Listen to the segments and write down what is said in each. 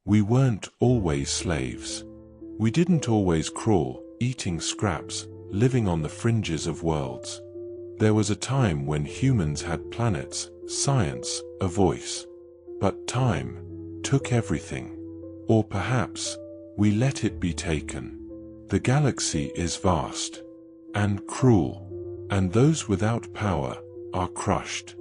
We weren't always slaves. We didn't always crawl, eating scraps, living on the fringes of worlds. There was a time when humans had planets, science, a voice. But time took everything. Or perhaps, we let it be taken. The galaxy is vast and cruel, and those without power are crushed.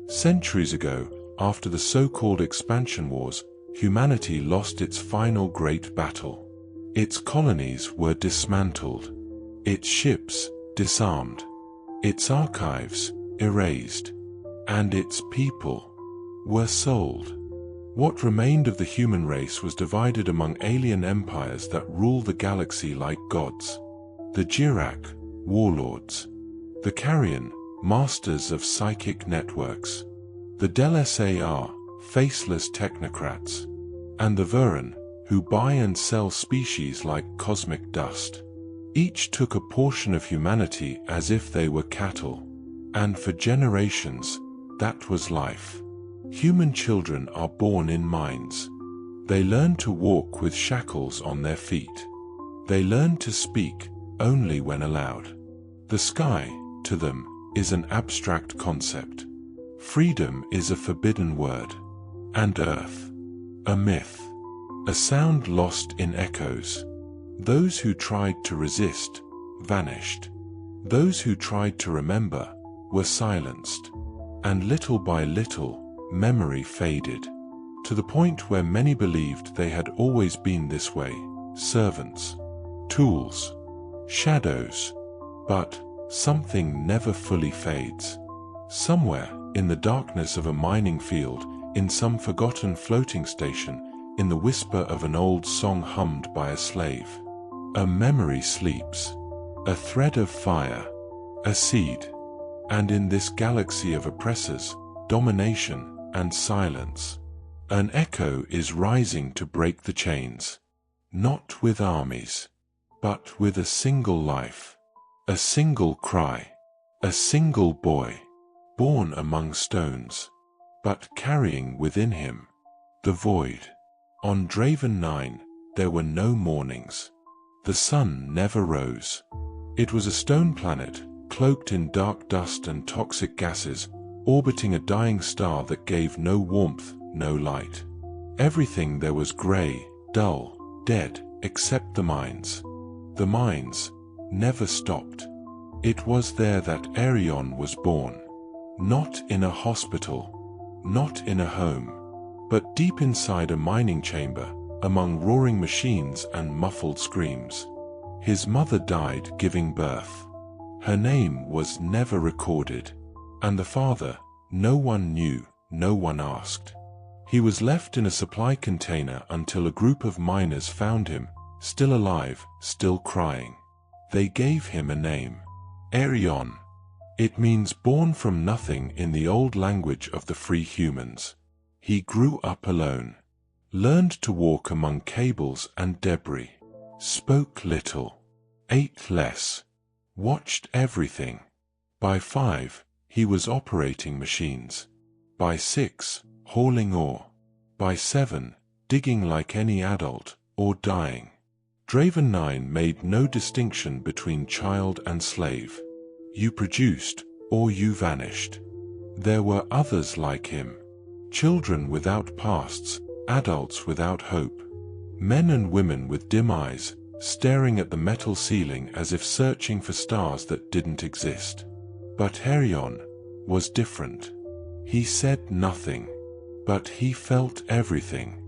Centuries ago, after the so-called expansion wars, humanity lost its final great battle. Its colonies were dismantled, its ships disarmed, its archives erased, and its people were sold. What remained of the human race was divided among alien empires that rule the galaxy like gods. The Jirak, warlords. The Carrion, masters of psychic networks. The Delsar, faceless technocrats. And the Veran, who buy and sell species like cosmic dust. Each took a portion of humanity as if they were cattle. And for generations, that was life. Human children are born in mines. They learn to walk with shackles on their feet. They learn to speak only when allowed. The sky, to them, is an abstract concept. Freedom is a forbidden word. And earth, a myth. A sound lost in echoes. Those who tried to resist, vanished. Those who tried to remember, were silenced. And little by little, memory faded, to the point where many believed they had always been this way, servants, tools, shadows. But something never fully fades. Somewhere, in the darkness of a mining field, in some forgotten floating station, in the whisper of an old song hummed by a slave, a memory sleeps, a thread of fire, a seed. And in this galaxy of oppressors, domination, and silence, an echo is rising to break the chains. Not with armies, but with a single life, a single cry, a single boy, born among stones, but carrying within him the void. On Draven 9, there were no mornings. The sun never rose. It was a stone planet, cloaked in dark dust and toxic gases, orbiting a dying star that gave no warmth, no light. Everything there was grey, dull, dead, except the mines. The mines never stopped. It was there that Arion was born. Not in a hospital, not in a home, but deep inside a mining chamber, among roaring machines and muffled screams. His mother died giving birth. Her name was never recorded. And the father, no one knew, no one asked. He was left in a supply container until a group of miners found him, still alive, still crying. They gave him a name. Arion. It means born from nothing in the old language of the free humans. He grew up alone, learned to walk among cables and debris, spoke little, ate less, watched everything. By 5, he was operating machines. By 6, hauling ore. By 7, digging like any adult, or dying. Draven 9 made no distinction between child and slave. You produced, or you vanished. There were others like him. Children without pasts, adults without hope. Men and women with dim eyes, staring at the metal ceiling as if searching for stars that didn't exist. But Arion was different. He said nothing, but he felt everything.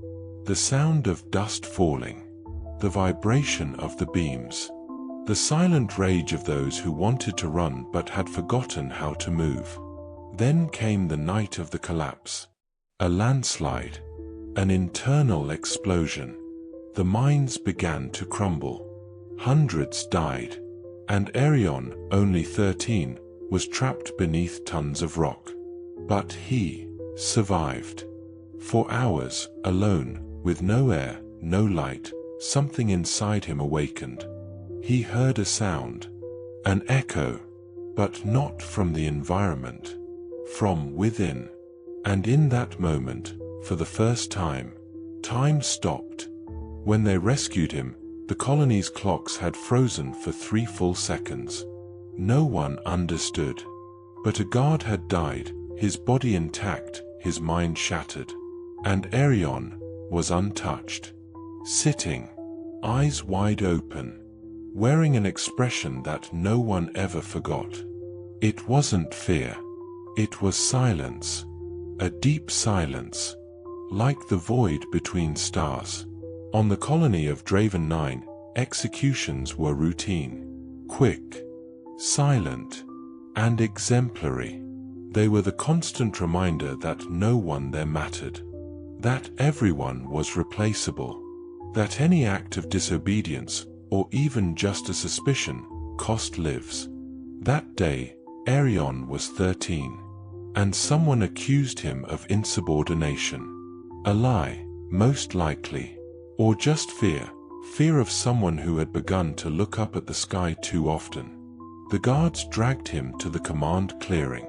The sound of dust falling, the vibration of the beams, the silent rage of those who wanted to run but had forgotten how to move. Then came the night of the collapse. A landslide, an internal explosion. The mines began to crumble. Hundreds died, and Arion, only 13, was trapped beneath tons of rock. But he survived. For hours, alone, with no air, no light, something inside him awakened. He heard a sound, an echo, but not from the environment, from within. And in that moment, for the first time, Time stopped. When they rescued him, the colony's clocks had frozen for 3 full seconds. No one understood. But a guard had died, his body intact, his mind shattered. And Arion was untouched. Sitting, eyes wide open, wearing an expression that no one ever forgot. It wasn't fear. It was silence. A deep silence, like the void between stars. On the colony of Draven 9, executions were routine, quick, silent, and exemplary. They were the constant reminder that no one there mattered, that everyone was replaceable, that any act of disobedience, or even just a suspicion, cost lives. That day, Arion was 13, and someone accused him of insubordination. A lie, most likely, or just fear of someone who had begun to look up at the sky too often. The guards dragged him to the command clearing,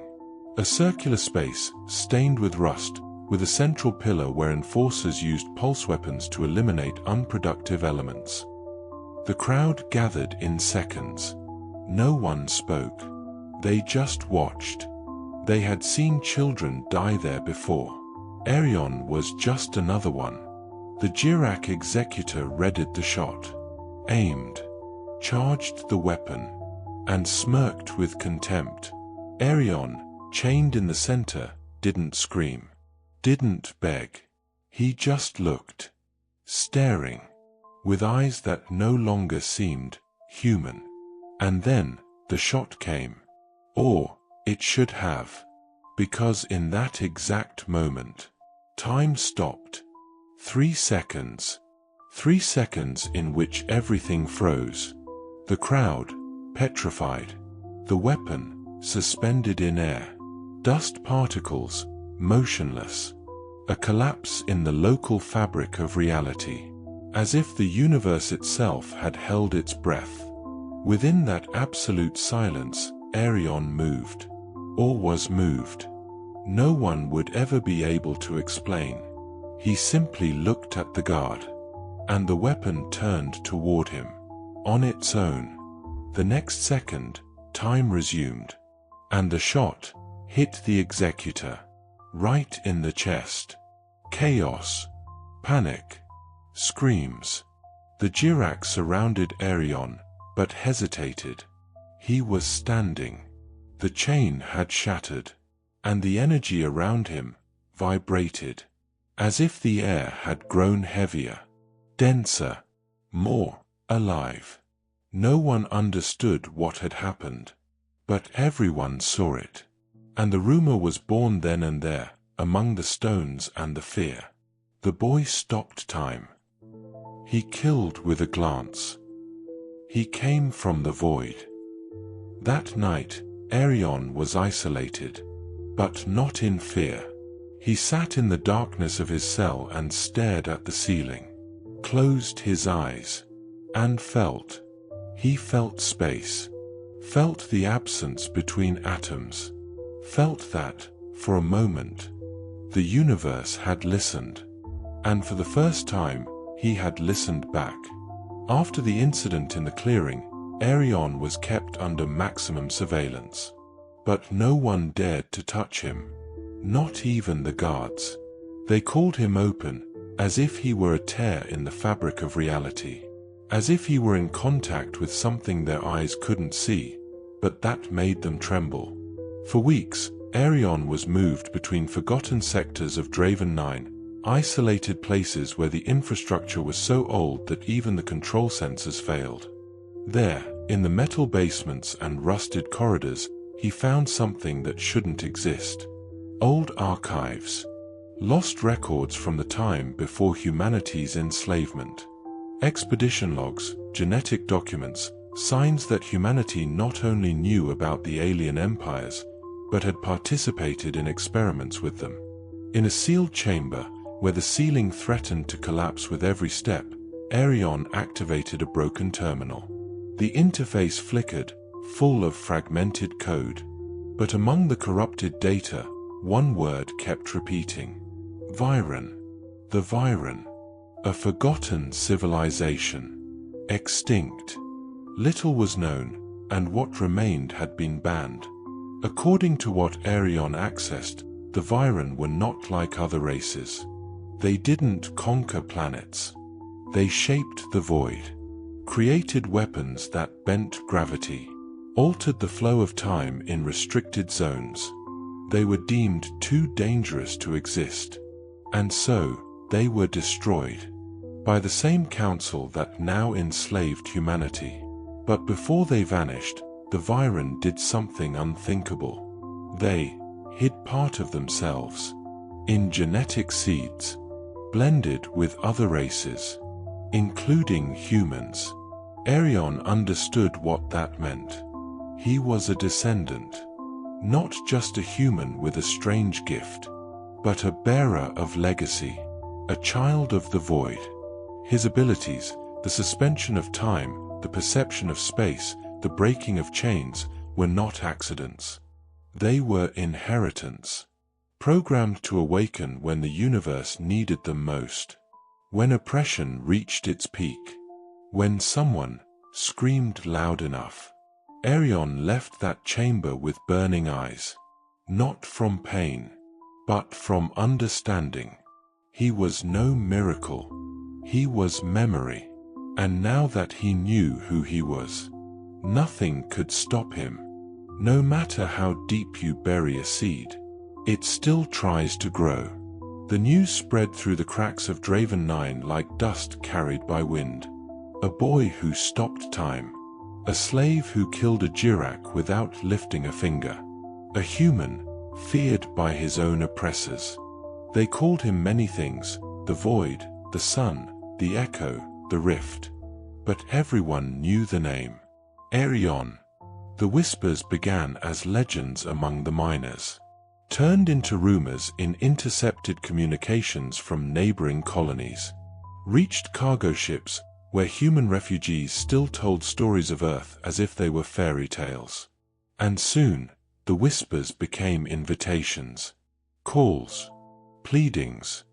a circular space stained with rust, with a central pillar where enforcers used pulse weapons to eliminate unproductive elements. The crowd gathered in seconds. No one spoke. They just watched. They had seen children die there before. Arion was just another one. The Jirak executor readied the shot, aimed, charged the weapon, and smirked with contempt. Arion, chained in the center, didn't scream, didn't beg. He just looked, staring, with eyes that no longer seemed human. And then the shot came. Or it should have, because in that exact moment, time stopped. 3 seconds. 3 seconds in which everything froze. The crowd, petrified. The weapon, suspended in air. Dust particles, motionless. A collapse in the local fabric of reality. As if the universe itself had held its breath. Within that absolute silence, Arion moved. Or was moved. No one would ever be able to explain. He simply looked at the guard, and the weapon turned toward him, on its own. The next second, time resumed, and the shot hit the executor, right in the chest. Chaos, panic, screams. The Jirak surrounded Arion, but hesitated. He was standing. The chain had shattered, and the energy around him vibrated. As if the air had grown heavier, denser, more alive. No one understood what had happened, but everyone saw it. And the rumor was born then and there, among the stones and the fear. The boy stopped time. He killed with a glance. He came from the void. That night, Arion was isolated, but not in fear. He sat in the darkness of his cell and stared at the ceiling, closed his eyes, and felt. He felt space, felt the absence between atoms, felt that, for a moment, the universe had listened. And for the first time, he had listened back. After the incident in the clearing, Arion was kept under maximum surveillance. But no one dared to touch him. Not even the guards. They called him open, as if he were a tear in the fabric of reality. As if he were in contact with something their eyes couldn't see, but that made them tremble. For weeks, Arion was moved between forgotten sectors of Draven 9, isolated places where the infrastructure was so old that even the control sensors failed. There, in the metal basements and rusted corridors, he found something that shouldn't exist. Old archives. Lost records from the time before humanity's enslavement. Expedition logs, genetic documents, signs that humanity not only knew about the alien empires, but had participated in experiments with them. In a sealed chamber, where the ceiling threatened to collapse with every step, Arion activated a broken terminal. The interface flickered, full of fragmented code. But among the corrupted data, one word kept repeating. Viren. The Viren. A forgotten civilization. Extinct. Little was known, and what remained had been banned. According to what Arion accessed, the Viren were not like other races. They didn't conquer planets. They shaped the void, created weapons that bent gravity, altered the flow of time in restricted zones. They were deemed too dangerous to exist, and so they were destroyed by the same council that now enslaved humanity. But before they vanished, the Viren did something unthinkable. They hid part of themselves in genetic seeds, blended with other races, including humans. Arion understood what that meant. He was a descendant, not just a human with a strange gift, but a bearer of legacy, a child of the void. His abilities, the suspension of time, the perception of space, the breaking of chains, were not accidents. They were inheritance, programmed to awaken when the universe needed them most, when oppression reached its peak, when someone screamed loud enough. Arion left that chamber with burning eyes, not from pain, but from understanding. He was no miracle. He was memory. And now that he knew who he was, nothing could stop him. No matter how deep you bury a seed, it still tries to grow. The news spread through the cracks of Draven 9 like dust carried by wind. A boy who stopped time. A slave who killed a Jirak without lifting a finger. A human, feared by his own oppressors. They called him many things: the void, the sun, the echo, the rift. But everyone knew the name. Arion. The whispers began as legends among the miners, turned into rumors in intercepted communications from neighboring colonies, reached cargo ships where human refugees still told stories of Earth as if they were fairy tales. And soon, the whispers became invitations, calls, pleadings.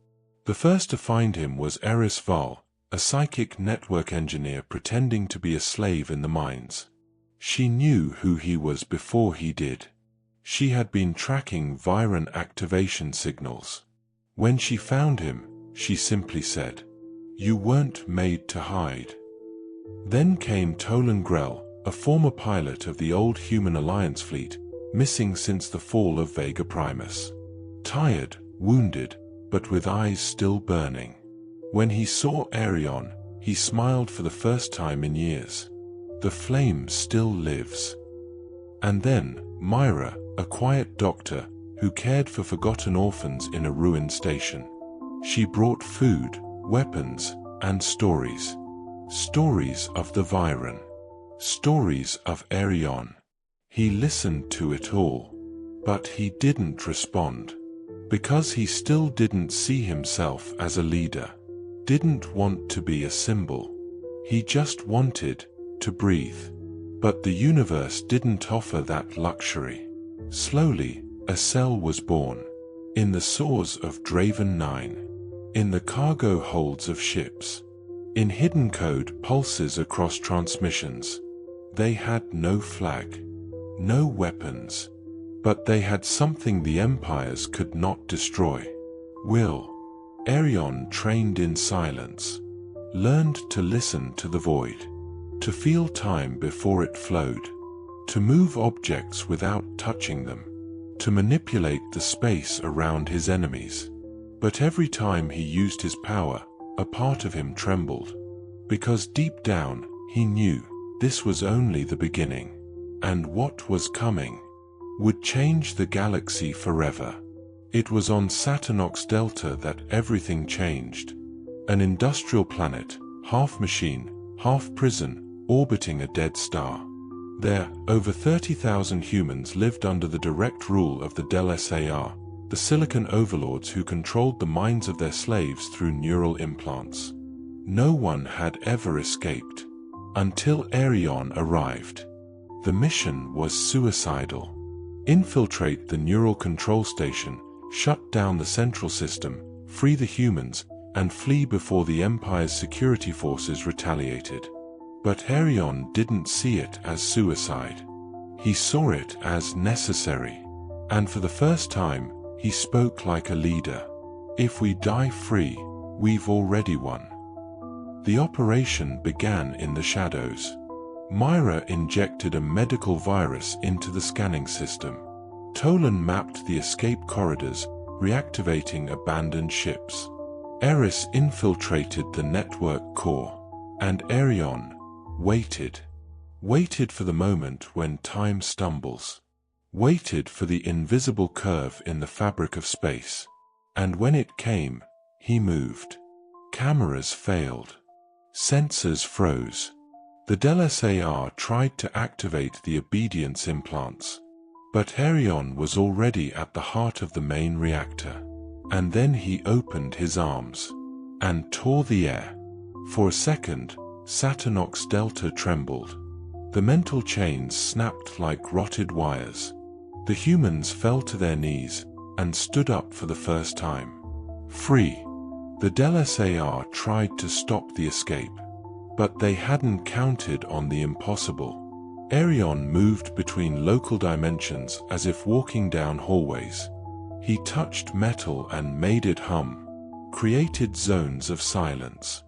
The first to find him was Eris Val, a psychic network engineer pretending to be a slave in the mines. She knew who he was before he did. She had been tracking Viren activation signals. When she found him, she simply said, "You weren't made to hide." Then came Tolan Grell, a former pilot of the old Human Alliance fleet, missing since the fall of Vega Primus. Tired, wounded, but with eyes still burning. When he saw Arion, he smiled for the first time in years. The flame still lives. And then, Myra, a quiet doctor, who cared for forgotten orphans in a ruined station. She brought food, weapons, and stories. Stories of the Viren. Stories of Arion. He listened to it all. But he didn't respond. Because he still didn't see himself as a leader. Didn't want to be a symbol. He just wanted to breathe. But the universe didn't offer that luxury. Slowly, a cell was born. In the sores of Draven 9. In the cargo holds of ships. In hidden code pulses across transmissions. They had no flag. No weapons. But they had something the empires could not destroy. Will. Arion trained in silence. Learned to listen to the void. To feel time before it flowed. To move objects without touching them. To manipulate the space around his enemies. But every time he used his power, a part of him trembled. Because deep down, he knew this was only the beginning. And what was coming would change the galaxy forever. It was on Saturnox Delta that everything changed. An industrial planet, half machine, half prison, orbiting a dead star. There, over 30,000 humans lived under the direct rule of the Del SAR, the silicon overlords who controlled the minds of their slaves through neural implants. No one had ever escaped. Until Arion arrived. The mission was suicidal. Infiltrate the neural control station, shut down the central system, free the humans, and flee before the Empire's security forces retaliated. But Arion didn't see it as suicide. He saw it as necessary. And for the first time, he spoke like a leader. If we die free, we've already won. The operation began in the shadows. Myra injected a medical virus into the scanning system. Tolan mapped the escape corridors, reactivating abandoned ships. Eris infiltrated the network core. And Arion waited. Waited for the moment when time stumbles. Waited for the invisible curve in the fabric of space. And when it came, he moved. Cameras failed. Sensors froze. The DLSAR tried to activate the obedience implants. But Arion was already at the heart of the main reactor. And then he opened his arms and tore the air. For a second, Saturnox Delta trembled. The mental chains snapped like rotted wires. The humans fell to their knees and stood up for the first time. Free. The DLSAR tried to stop the escape. But they hadn't counted on the impossible. Arion moved between local dimensions as if walking down hallways. He touched metal and made it hum, created zones of silence,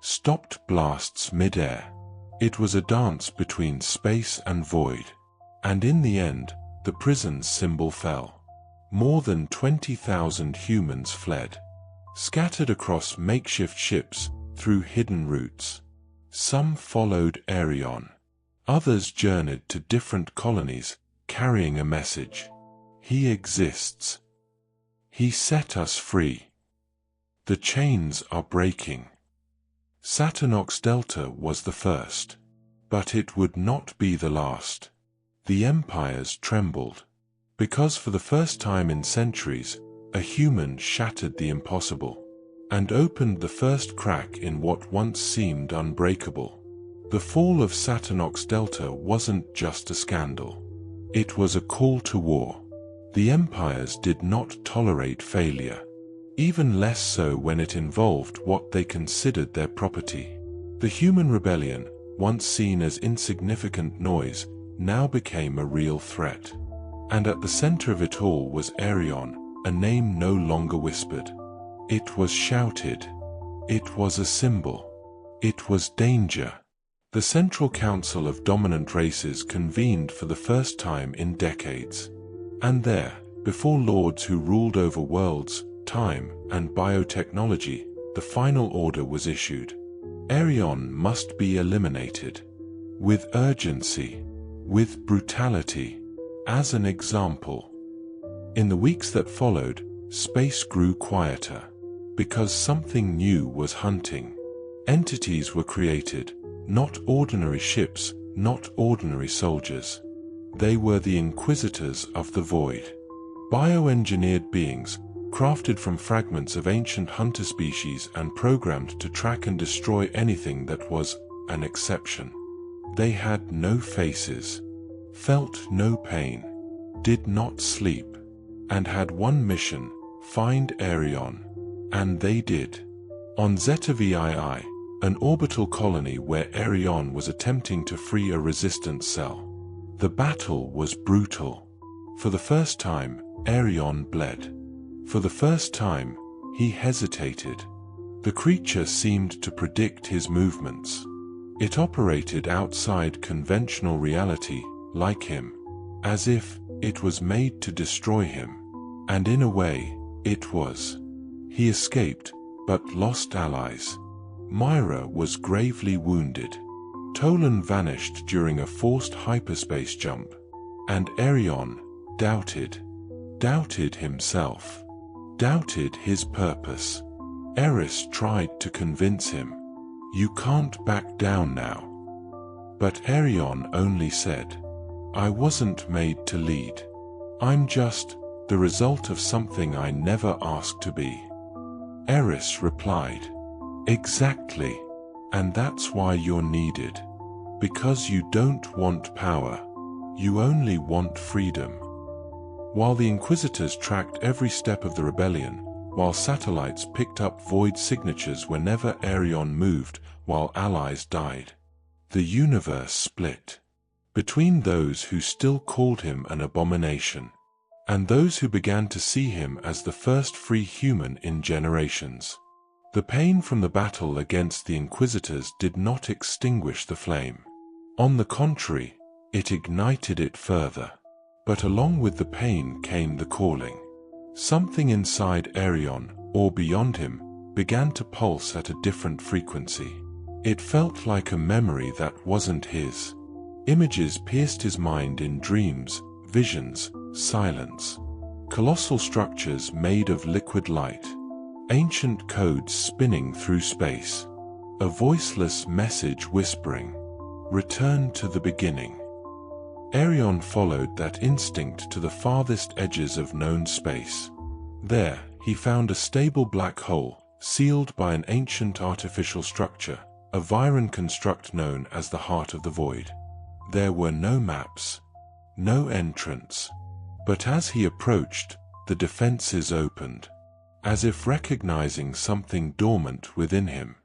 stopped blasts mid-air. It was a dance between space and void. And in the end, the prison's symbol fell. More than 20,000 humans fled, scattered across makeshift ships through hidden routes. Some followed Arion. Others journeyed to different colonies, carrying a message. He exists. He set us free. The chains are breaking. Saturnox Delta was the first. But it would not be the last. The empires trembled. Because for the first time in centuries, a human shattered the impossible and opened the first crack in what once seemed unbreakable. The fall of Saturnox Delta wasn't just a scandal. It was a call to war. The empires did not tolerate failure, even less so when it involved what they considered their property. The human rebellion, once seen as insignificant noise, now became a real threat. And at the center of it all was Arion, a name no longer whispered. It was shouted. It was a symbol. It was danger. The Central Council of Dominant Races convened for the first time in decades. And there, before lords who ruled over worlds, time, and biotechnology, the final order was issued. Arion must be eliminated. With urgency. With brutality. As an example. In the weeks that followed, space grew quieter. Because something new was hunting. Entities were created, not ordinary ships, not ordinary soldiers. They were the inquisitors of the void. Bioengineered beings, crafted from fragments of ancient hunter species and programmed to track and destroy anything that was an exception. They had no faces, felt no pain, did not sleep, and had one mission: find Arion. And they did. On Zeta VII, an orbital colony where Arion was attempting to free a resistance cell. The battle was brutal. For the first time, Arion bled. For the first time, he hesitated. The creature seemed to predict his movements. It operated outside conventional reality, like him, as if it was made to destroy him. And in a way, it was. He escaped, but lost allies. Myra was gravely wounded. Tolan vanished during a forced hyperspace jump. And Arion doubted. Doubted himself. Doubted his purpose. Eris tried to convince him. You can't back down now. But Arion only said, I wasn't made to lead. I'm just the result of something I never asked to be. Eris replied, exactly. And that's why you're needed. Because you don't want power. You only want freedom. While the Inquisitors tracked every step of the rebellion, while satellites picked up void signatures whenever Arion moved, while allies died. The universe split between those who still called him an abomination, and those who began to see him as the first free human in generations. The pain from the battle against the Inquisitors did not extinguish the flame. On the contrary, it ignited it further. But along with the pain came the calling. Something inside Arion, or beyond him, began to pulse at a different frequency. It felt like a memory that wasn't his. Images pierced his mind in dreams, visions, silence. Colossal structures made of liquid light. Ancient codes spinning through space. A voiceless message whispering, "Return to the beginning." Arion followed that instinct to the farthest edges of known space. There, he found a stable black hole, sealed by an ancient artificial structure, a Viren construct known as the Heart of the Void. There were no maps, no entrance. But as he approached, the defenses opened, as if recognizing something dormant within him.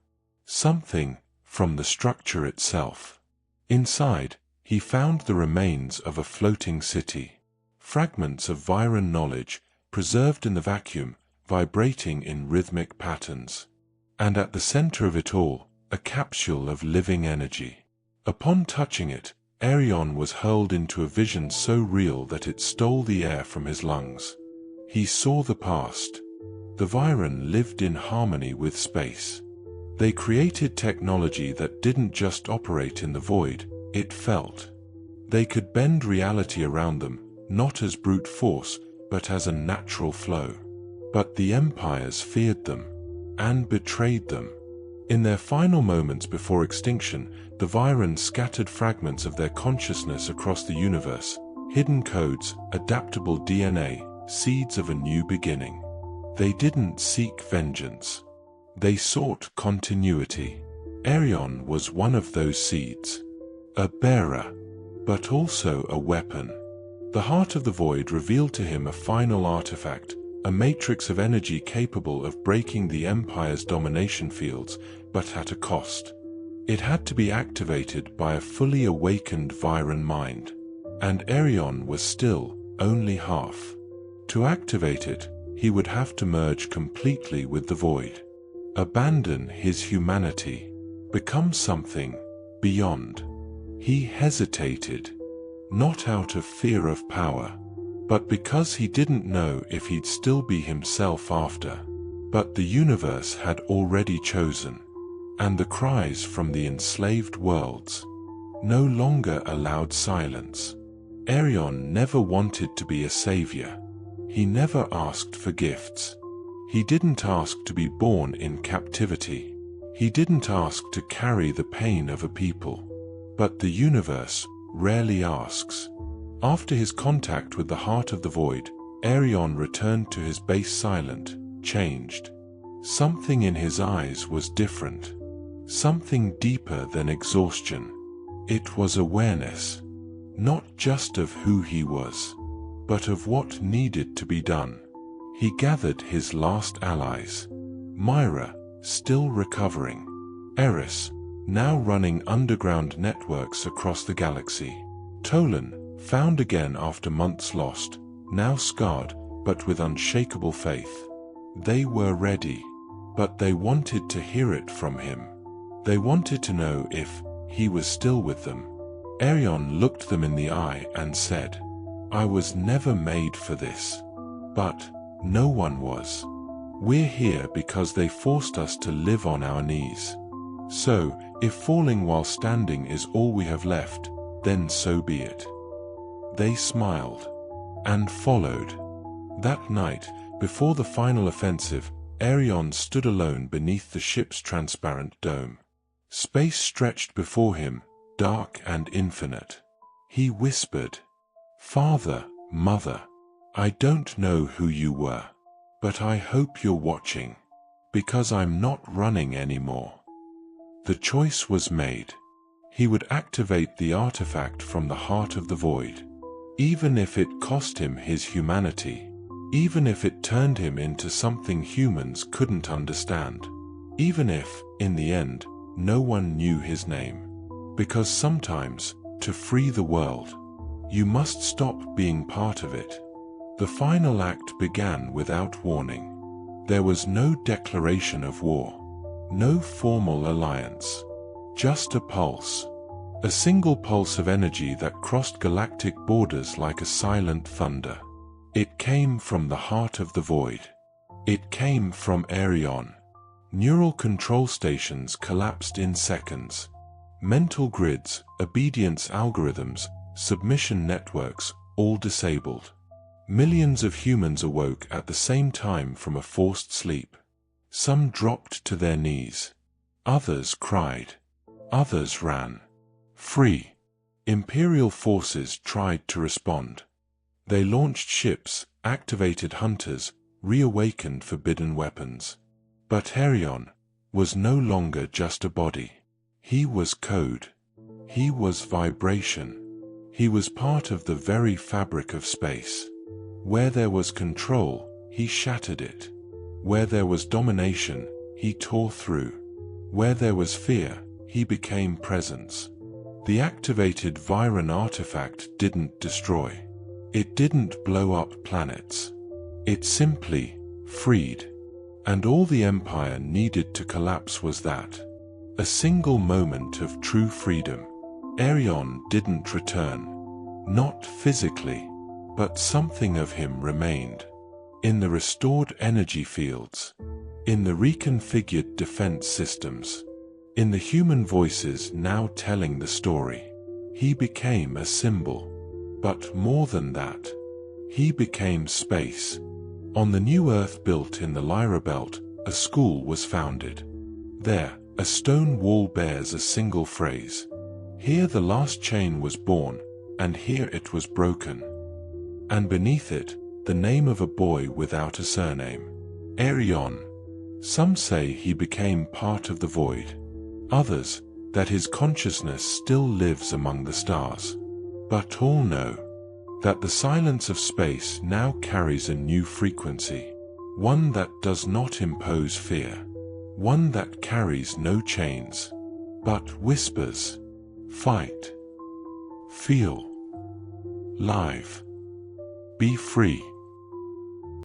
Something from the structure itself. Inside, he found the remains of a floating city. Fragments of Viren knowledge, preserved in the vacuum, vibrating in rhythmic patterns. And at the center of it all, a capsule of living energy. Upon touching it, Arion was hurled into a vision so real that it stole the air from his lungs. He saw the past. The Viren lived in harmony with space. They created technology that didn't just operate in the void, it felt. They could bend reality around them, not as brute force, but as a natural flow. But the empires feared them, and betrayed them. In their final moments before extinction, the Viren scattered fragments of their consciousness across the universe, hidden codes, adaptable DNA, seeds of a new beginning. They didn't seek vengeance. They sought continuity. Arion was one of those seeds. A bearer, but also a weapon. The Heart of the Void revealed to him a final artifact, a matrix of energy capable of breaking the Empire's domination fields, but at a cost. It had to be activated by a fully awakened Viren mind. And Arion was still only half. To activate it, he would have to merge completely with the Void. Abandon his humanity. Become something beyond. He hesitated, not out of fear of power, but because he didn't know if he'd still be himself after. But the universe had already chosen, and the cries from the enslaved worlds no longer allowed silence. Arion never wanted to be a savior. He never asked for gifts. He didn't ask to be born in captivity. He didn't ask to carry the pain of a people. But the universe rarely asks. After his contact with the Heart of the Void, Arion returned to his base silent, changed. Something in his eyes was different. Something deeper than exhaustion. It was awareness. Not just of who he was, but of what needed to be done. He gathered his last allies. Myra, still recovering. Eris, now running underground networks across the galaxy. Tolan, found again after months lost, now scarred, but with unshakable faith. They were ready, but they wanted to hear it from him. They wanted to know if he was still with them. Arion looked them in the eye and said, "I was never made for this." But no one was. We're here because they forced us to live on our knees. So, if falling while standing is all we have left, then so be it. They smiled and followed. That night, before the final offensive, Arion stood alone beneath the ship's transparent dome. Space stretched before him, dark and infinite. He whispered, "Father, Mother, I don't know who you were, but I hope you're watching, because I'm not running anymore." The choice was made. He would activate the artifact from the Heart of the Void, even if it cost him his humanity. even if it turned him into something humans couldn't understand. Even if, in the end, no one knew his name. Because sometimes, to free the world, you must stop being part of it. The final act began without warning. There was no declaration of war, no formal alliance, just a pulse. A single pulse of energy that crossed galactic borders like a silent thunder. It came from the heart of the void. It came from Arion. Neural control stations collapsed in seconds. Mental grids, obedience algorithms, submission networks, all disabled. Millions of humans awoke at the same time from a forced sleep. Some dropped to their knees. Others cried. Others ran. Free. Imperial forces tried to respond. They launched ships, activated hunters, reawakened forbidden weapons. But Arion was no longer just a body. He was code. He was vibration. He was part of the very fabric of space. Where there was control, he shattered it. Where there was domination, he tore through. Where there was fear, he became presence. The activated Viren artifact didn't destroy. It didn't blow up planets. It simply freed. And all the Empire needed to collapse was that. A single moment of true freedom. Arion didn't return. Not physically, but something of him remained. In the restored energy fields. In the reconfigured defense systems. In the human voices now telling the story. He became a symbol. But more than that. He became space. On the new Earth built in the Lyra Belt, a school was founded. There, a stone wall bears a single phrase. Here the last chain was born, and here it was broken. And beneath it, the name of a boy without a surname. Arion. Some say he became part of the void. Others, that his consciousness still lives among the stars. But all know that the silence of space now carries a new frequency. One that does not impose fear. One that carries no chains, but whispers. Fight. Feel. Live. Be free.